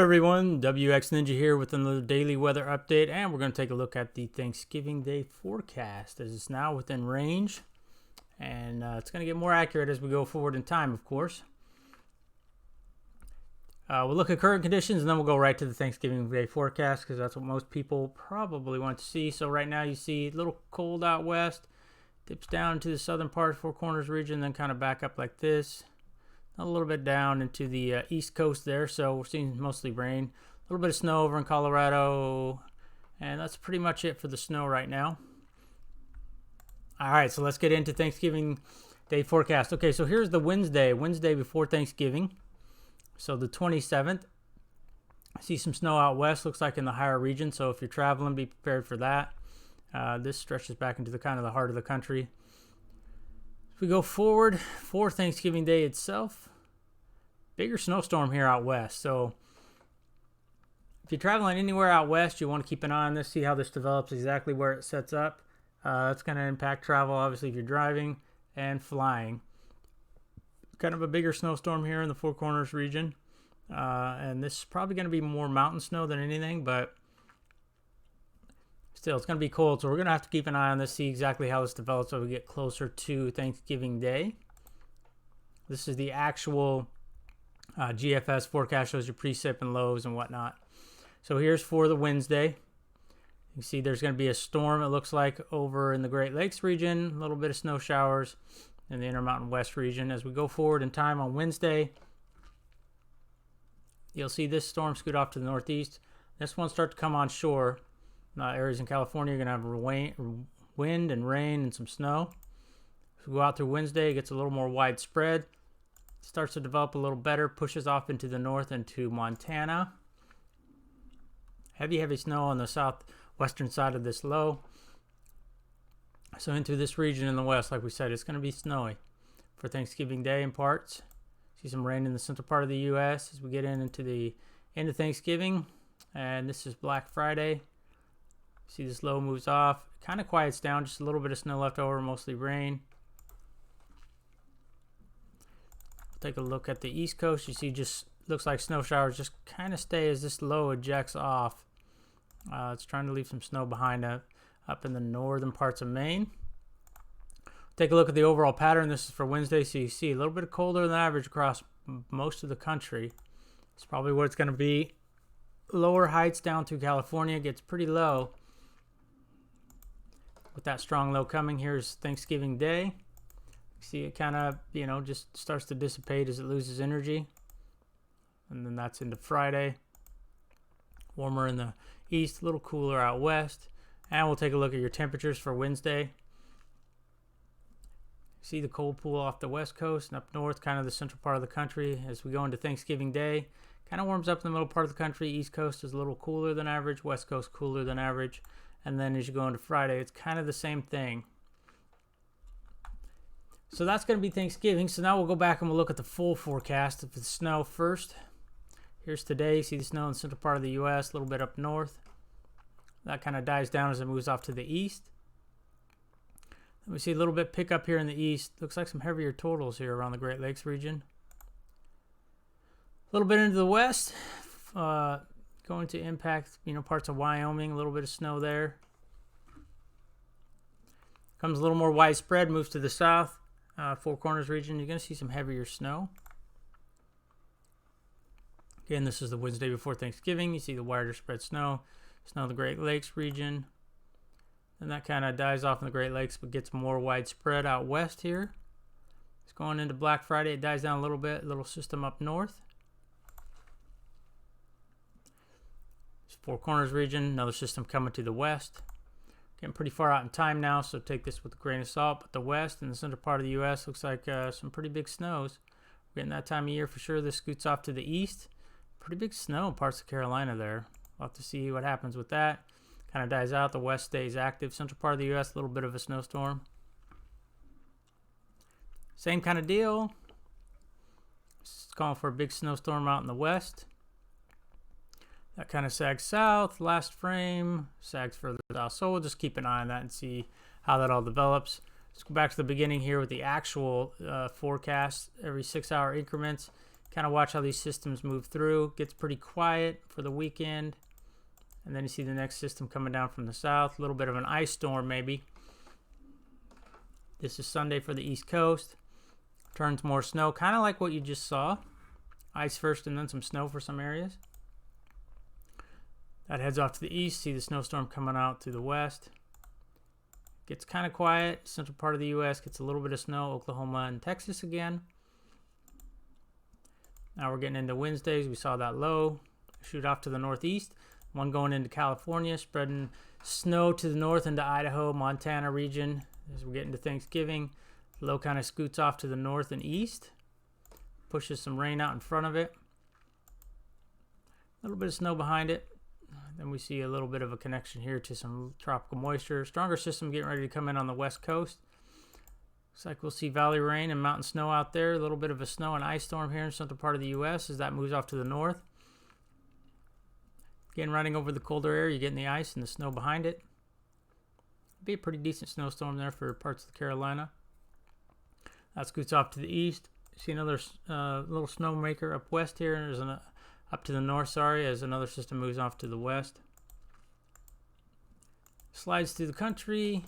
everyone, WX Ninja here with another daily weather update, and we're going to take a look at the Thanksgiving Day forecast as it's now within range, and it's going to get more accurate as we go forward in time, of course. We'll look at current conditions and then we'll go right to the Thanksgiving Day forecast because that's what most people probably want to see. So right now you see a little cold out west, dips down to the southern part, Four Corners region, then kind of back up like this. A little bit down into the east coast there, so we're seeing mostly rain. A little bit of snow over in Colorado, and that's pretty much it for the snow right now. All right, so let's get into Thanksgiving Day forecast. Okay, so here's the Wednesday before Thanksgiving. So the 27th. I see some snow out west, looks like in the higher region, so if you're traveling, be prepared for that. This stretches back into the kind of the heart of the country. If we go forward for Thanksgiving Day itself, bigger snowstorm here out west. So if you're traveling anywhere out west, you want to keep an eye on this, see how this develops, exactly where it sets up. That's going to impact travel, obviously, if you're driving and flying. Kind of a bigger snowstorm here in the Four Corners region. And this is probably going to be more mountain snow than anything, but still, it's going to be cold, so we're going to have to keep an eye on this, see exactly how this develops as we get closer to Thanksgiving Day. This is the actual GFS forecast, shows your precip and lows and whatnot. So here's for the Wednesday. You can see there's going to be a storm, it looks like, over in the Great Lakes region, a little bit of snow showers in the Intermountain West region. As we go forward in time on Wednesday, you'll see this storm scoot off to the northeast. This one start to come on shore. Areas in California are going to have wind and rain and some snow. As we go out through Wednesday, it gets a little more widespread. Starts to develop a little better, pushes off into the north into Montana. Heavy snow on the southwestern side of this low. So into this region in the west, like we said, it's going to be snowy for Thanksgiving Day in parts. See some rain in the central part of the U.S. as we get into the end of Thanksgiving. And this is Black Friday. See this low moves off, kind of quiets down, just a little bit of snow left over, mostly rain. Take a look at the east coast. You see just looks like snow showers just kind of stay as this low ejects off. It's trying to leave some snow behind up in the northern parts of Maine. Take a look at the overall pattern. This is for Wednesday, so you see a little bit colder than average across most of the country. It's probably what it's going to be. Lower heights down through California gets pretty low. With that strong low coming, here's Thanksgiving Day. See it kind of, just starts to dissipate as it loses energy. And then that's into Friday. Warmer in the east, a little cooler out west. And we'll take a look at your temperatures for Wednesday. See the cold pool off the west coast and up north, kind of the central part of the country. As we go into Thanksgiving Day, kind of warms up in the middle part of the country. East coast is a little cooler than average. West coast cooler than average. And then as you go into Friday, it's kind of the same thing. So that's going to be Thanksgiving. So now we'll go back and we'll look at the full forecast of the snow first. Here's today. See the snow in the central part of the U.S., a little bit up north. That kind of dies down as it moves off to the east. Then we see a little bit pick up here in the east. Looks like some heavier totals here around the Great Lakes region. A little bit into the west. Going to impact, parts of Wyoming, a little bit of snow there. Comes a little more widespread, moves to the south, Four Corners region. You're going to see some heavier snow. Again, this is the Wednesday before Thanksgiving. You see the wider spread snow in the Great Lakes region. And that kind of dies off in the Great Lakes, but gets more widespread out west here. It's going into Black Friday. It dies down a little bit, little system up north. Four Corners region, another system coming to the west. Getting pretty far out in time now, so take this with a grain of salt. But the west and the central part of the U.S. looks like some pretty big snows. We're getting that time of year for sure. This scoots off to the east. Pretty big snow in parts of Carolina there. We'll have to see what happens with that. Kind of dies out. The west stays active. Central part of the U.S., a little bit of a snowstorm. Same kind of deal. It's calling for a big snowstorm out in the west. That kind of sags south. Last frame sags further south. So we'll just keep an eye on that and see how that all develops. Let's go back to the beginning here with the actual forecast every 6-hour increments. Kind of watch how these systems move through. Gets pretty quiet for the weekend. And then you see the next system coming down from the south. A little bit of an ice storm maybe. This is Sunday for the East Coast. Turns more snow, kind of like what you just saw. Ice first and then some snow for some areas. That heads off to the east. See the snowstorm coming out to the west. Gets kind of quiet. Central part of the U.S. gets a little bit of snow. Oklahoma and Texas again. Now we're getting into Wednesdays. We saw that low shoot off to the northeast. One going into California, spreading snow to the north into Idaho, Montana region. As we get into Thanksgiving, the low kind of scoots off to the north and east. Pushes some rain out in front of it. A little bit of snow behind it. Then we see a little bit of a connection here to some tropical moisture. Stronger system getting ready to come in on the west coast. Looks like we'll see valley rain and mountain snow out there. A little bit of a snow and ice storm here in central part of the U.S. as that moves off to the north. Again, running over the colder air, you're getting the ice and the snow behind it. Be a pretty decent snowstorm there for parts of the Carolina. That scoots off to the east. See another little snowmaker up west here. There's up to the north, sorry, as another system moves off to the west. Slides through the country.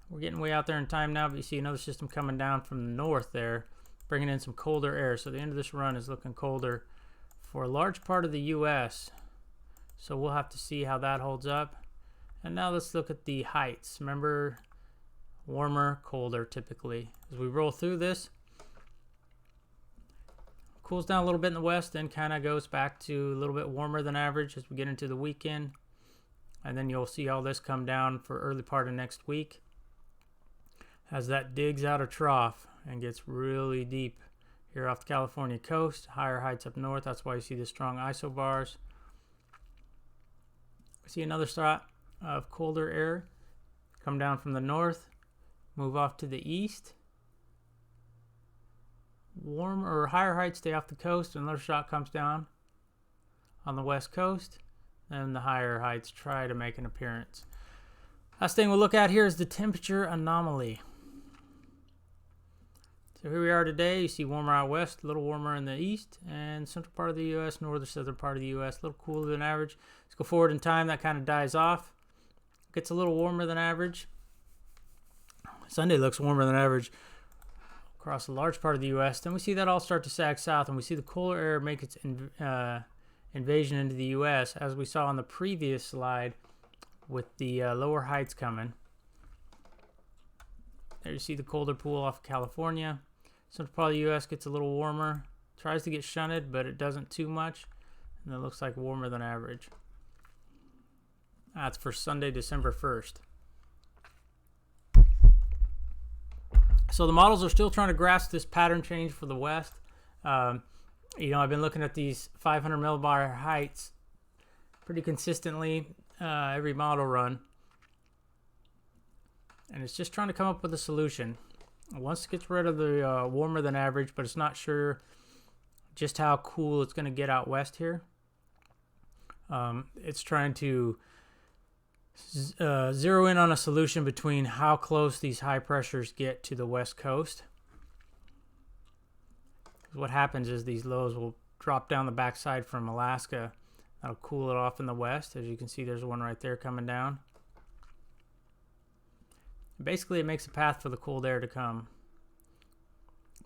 We're getting way out there in time now, but you see another system coming down from the north there, bringing in some colder air. So the end of this run is looking colder for a large part of the U.S. So we'll have to see how that holds up. And now let's look at the heights. Remember, warmer, colder typically. As we roll through this, cools down a little bit in the west, then kind of goes back to a little bit warmer than average as we get into the weekend. And then you'll see all this come down for early part of next week as that digs out a trough and gets really deep here off the California coast. Higher heights up north. That's why you see the strong isobars. We see another spot of colder air come down from the north, move off to the east. Warm or higher heights stay off the coast. Another shot comes down on the west coast. And the higher heights try to make an appearance. Last thing we'll look at here is the temperature anomaly. So here we are today. You see warmer out west, a little warmer in the east, and central part of the U.S., northern southern part of the U.S., a little cooler than average. Let's go forward in time. That kind of dies off. Gets a little warmer than average. Sunday looks warmer than average across a large part of the U.S. Then we see that all start to sag south, and we see the cooler air make its invasion into the U.S. as we saw on the previous slide with the lower heights coming. There you see the colder pool off of California. Central part of the U.S. gets a little warmer. Tries to get shunted, but it doesn't too much. And it looks like warmer than average. That's for Sunday, December 1st. So the models are still trying to grasp this pattern change for the West. I've been looking at these 500 millibar heights pretty consistently every model run. And it's just trying to come up with a solution. It wants to get rid of the warmer than average, but it's not sure just how cool it's going to get out west here. It's trying to zero in on a solution between how close these high pressures get to the west coast. What happens is these lows will drop down the backside from Alaska. That'll cool it off in the west. As you can see, there's one right there coming down. Basically, it makes a path for the cold air to come.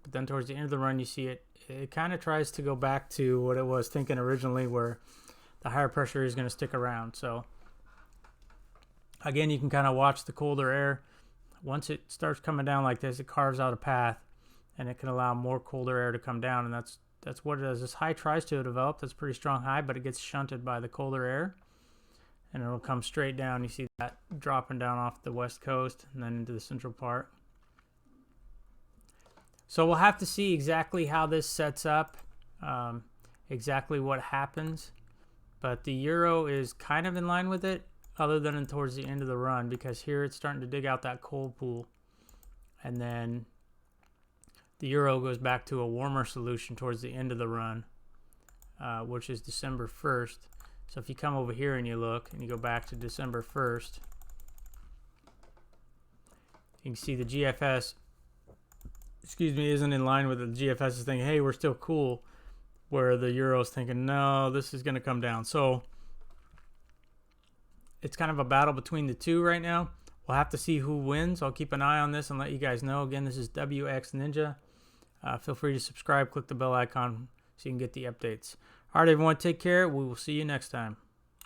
But then towards the end of the run, you see it kind of tries to go back to what it was thinking originally, where the higher pressure is going to stick around. So again, you can kind of watch the colder air. Once it starts coming down like this, it carves out a path, and it can allow more colder air to come down. And that's what it does. This high tries to develop. That's a pretty strong high, but it gets shunted by the colder air. And it'll come straight down. You see that dropping down off the west coast and then into the central part. So we'll have to see exactly how this sets up, exactly what happens. But the Euro is kind of in line with it, other than towards the end of the run, because here it's starting to dig out that cold pool. And then the Euro goes back to a warmer solution towards the end of the run, which is December 1st. So if you come over here and you look and you go back to December 1st, you can see the GFS isn't in line with the GFS is thinking, hey, we're still cool, where the Euro's thinking, no, this is going to come down. So it's kind of a battle between the two right now. We'll have to see who wins. I'll keep an eye on this and let you guys know. Again, this is WX Ninja. Feel free to subscribe, click the bell icon so you can get the updates. All right, everyone, take care. We will see you next time.